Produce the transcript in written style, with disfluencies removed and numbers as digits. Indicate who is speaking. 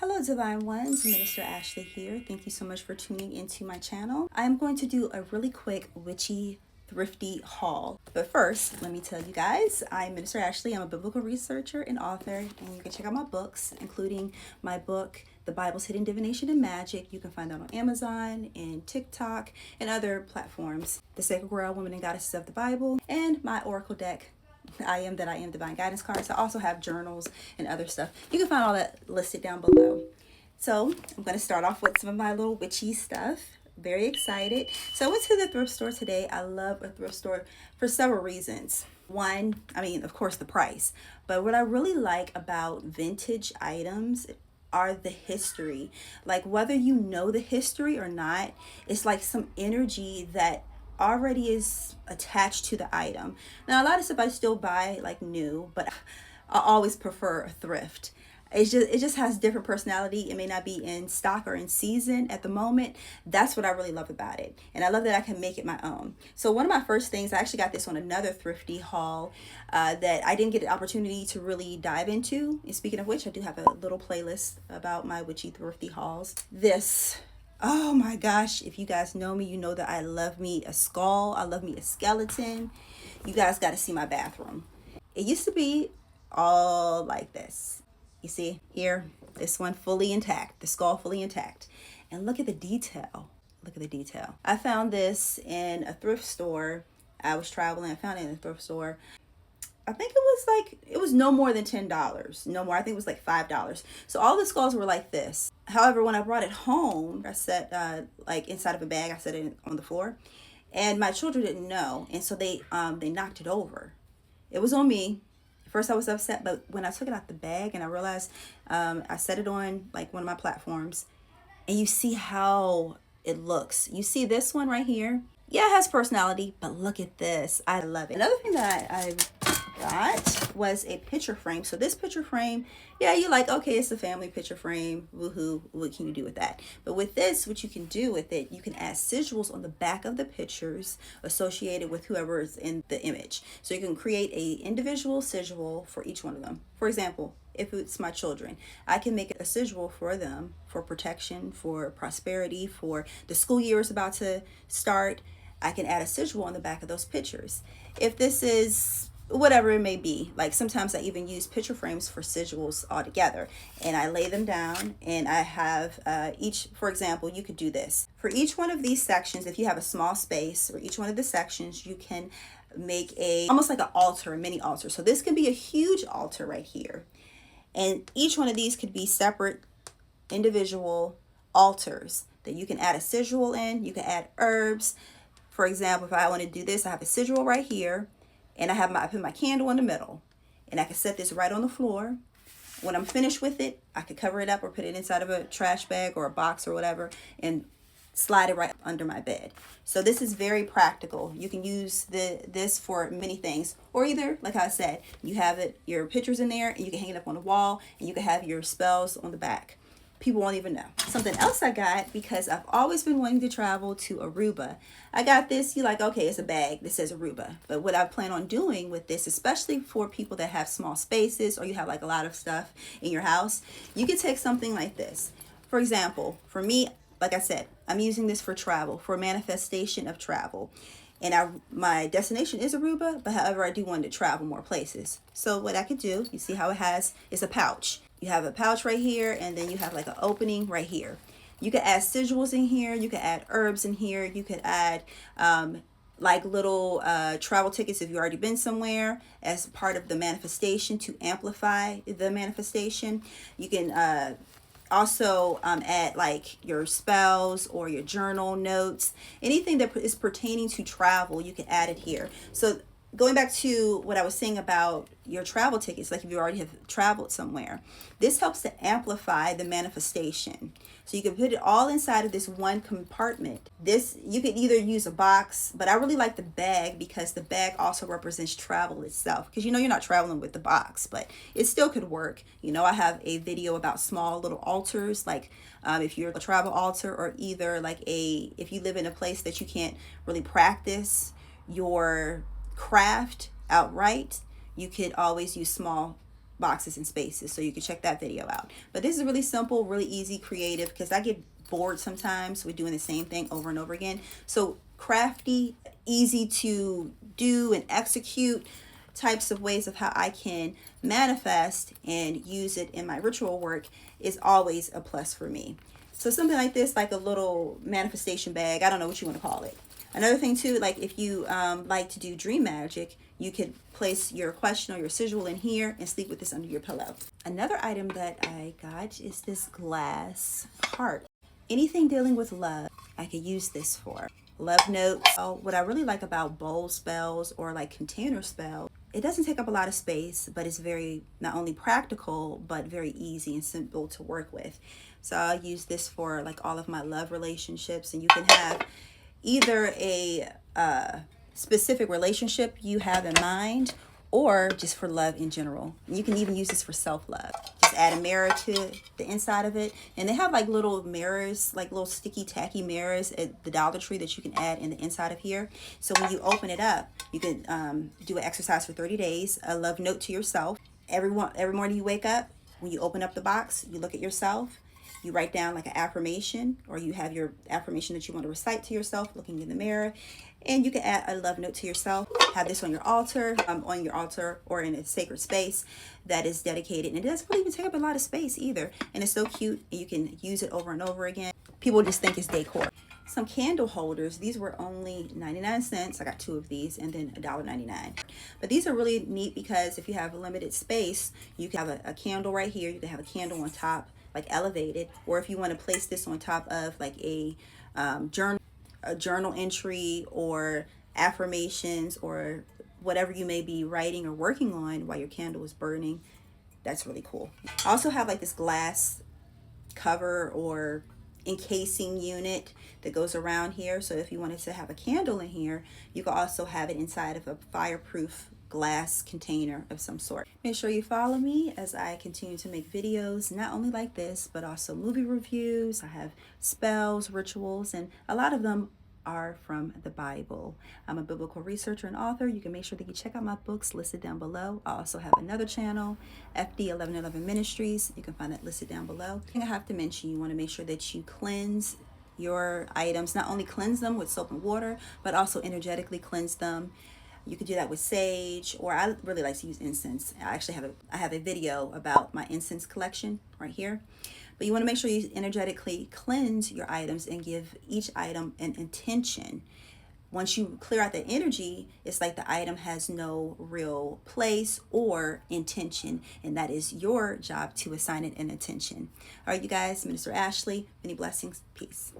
Speaker 1: Hello Divine Ones, Minister Ashley here. Thank you so much for tuning into my channel. I'm going to do a really quick witchy thrifty haul. But first, let me tell you guys, I'm Minister Ashley. I'm a biblical researcher and author, and you can check out my books, including my book, The Bible's Hidden Divination and Magic. You can find that on Amazon and TikTok and other platforms. The Sacred Grail, Women and Goddesses of the Bible, and my Oracle deck, I Am That I Am Divine Guidance cards. I also have journals and other stuff. You can find all that listed down below. So I'm going to start off with some of my little witchy stuff. Very excited. So I went to the thrift store today. I love a thrift store for several reasons. One, I mean, of course, the price. But what I really like about vintage items are the history. Like, whether you know the history or not, it's like some energy that already is attached to the item. Now, a lot of stuff I still buy like new, but I always prefer a thrift. It just has different personality. It may not be in stock or in season at the moment. That's what I really love about it. And I love that I can make it my own. So one of my first things, I actually got this on another thrifty haul that I didn't get the opportunity to really dive into. And speaking of which, I do have a little playlist about my witchy thrifty hauls. This, oh my gosh, if you guys know me, you know that I love me a skull. I love me a skeleton. You guys got to see my bathroom. It used to be all like this. You see here, this one fully intact, the skull fully intact. And look at the detail. Look at the detail. I found this in a thrift store. I was traveling. I found it in a thrift store. I think it was no more than $10. No more. I think it was like $5. So all the skulls were like this. However, when I brought it home, I set like inside of a bag. I set it on the floor, and my children didn't know, and so they knocked it over. It was on me. First I was upset, but when I took it out the bag and I realized I set it on like one of my platforms, and you see how it looks. You see this one right here? Yeah, it has personality, but look at this. I love it. Another thing that I got was a picture frame. So this picture frame, yeah, you're like, okay, it's a family picture frame. Woohoo, what can you do with that? But with this, what you can do with it, you can add sigils on the back of the pictures associated with whoever is in the image. So you can create a individual sigil for each one of them. For example, if it's my children, I can make a sigil for them for protection, for prosperity, for the school year is about to start. I can add a sigil on the back of those pictures. If this is whatever it may be, like sometimes I even use picture frames for sigils altogether, and I lay them down, and I have each, for example, you could do this for each one of these sections. If you have a small space or each one of the sections, you can make almost like an altar, a mini altar. So this could be a huge altar right here, and each one of these could be separate individual altars that you can add a sigil in. You can add herbs. For example, if I want to do this, I have a sigil right here, and I put my candle in the middle, and I can set this right on the floor. When I'm finished with it, I could cover it up or put it inside of a trash bag or a box or whatever, and slide it right under my bed. So this is very practical. You can use this for many things, or either, like I said, you have your pictures in there, and you can hang it up on the wall, and you can have your spells on the back. People won't even know. Something else I got, because I've always been wanting to travel to Aruba. I got this. You're like, okay, it's a bag that says Aruba. But what I plan on doing with this, especially for people that have small spaces, or you have like a lot of stuff in your house, you could take something like this. For example, for me, like I said, I'm using this for travel, for manifestation of travel. And my destination is Aruba, but however, I do want to travel more places. So what I could do, you see how it's a pouch. You have a pouch right here, and then you have like an opening right here. You could add sigils in here. You could add herbs in here. You could add like little travel tickets if you've already been somewhere as part of the manifestation to amplify the manifestation. You can also add like your spells or your journal notes. Anything that is pertaining to travel, you can add it here. So going back to what I was saying about your travel tickets, like if you already have traveled somewhere, this helps to amplify the manifestation. So you can put it all inside of this one compartment. This, you could either use a box, but I really like the bag because the bag also represents travel itself. Because you're not traveling with the box, but it still could work. I have a video about small little altars, like if you're a travel altar, or either like if you live in a place that you can't really practice your craft outright, you could always use small boxes and spaces, so you can check that video out. But this is really simple, really easy, creative, because I get bored sometimes with doing the same thing over and over again. So crafty, easy to do and execute types of ways of how I can manifest and use it in my ritual work is always a plus for me. So something like this, like a little manifestation bag, I don't know what you want to call it. Another thing too, like if you like to do dream magic, you could place your question or your sigil in here and sleep with this under your pillow. Another item that I got is this glass heart. Anything dealing with love, I could use this for. Love notes. Oh, what I really like about bowl spells or like container spells, it doesn't take up a lot of space, but it's very not only practical, but very easy and simple to work with. So I'll use this for like all of my love relationships, and you can have either a specific relationship you have in mind, or just for love in general. And you can even use this for self-love. Just add a mirror to the inside of it. And they have like little mirrors, like little sticky tacky mirrors at the Dollar Tree that you can add in the inside of here. So when you open it up, you can do an exercise for 30 days, a love note to yourself. Every morning you wake up, when you open up the box, you look at yourself, you write down like an affirmation, or you have your affirmation that you want to recite to yourself looking in the mirror. And you can add a love note to yourself. Have this on your altar or in a sacred space that is dedicated. And it doesn't really even take up a lot of space either. And it's so cute. And you can use it over and over again. People just think it's decor. Some candle holders. These were only 99 cents. I got 2 of these, and then $1.99. But these are really neat because if you have a limited space, you can have a candle right here. You can have a candle on top, like elevated. Or if you want to place this on top of like a journal entry or affirmations or whatever you may be writing or working on while your candle is burning, that's really cool. I also have like this glass cover or encasing unit that goes around here, so if you wanted to have a candle in here, you could also have it inside of a fireproof glass container of some sort. Make sure you follow me as I continue to make videos, not only like this, but also movie reviews. I have spells, rituals, and a lot of them are from the Bible. I'm a biblical researcher and author. You can make sure that you check out my books listed down below. I also have another channel, FD1111 Ministries. You can find it listed down below. I have to mention, you want to make sure that you cleanse your items, not only cleanse them with soap and water, but also energetically cleanse them. You could do that with sage, or I really like to use incense. I have a video about my incense collection right here. But you want to make sure you energetically cleanse your items and give each item an intention. Once you clear out the energy, it's like the item has no real place or intention, and that is your job to assign it an intention. All right, you guys, Minister Ashley, many blessings, peace.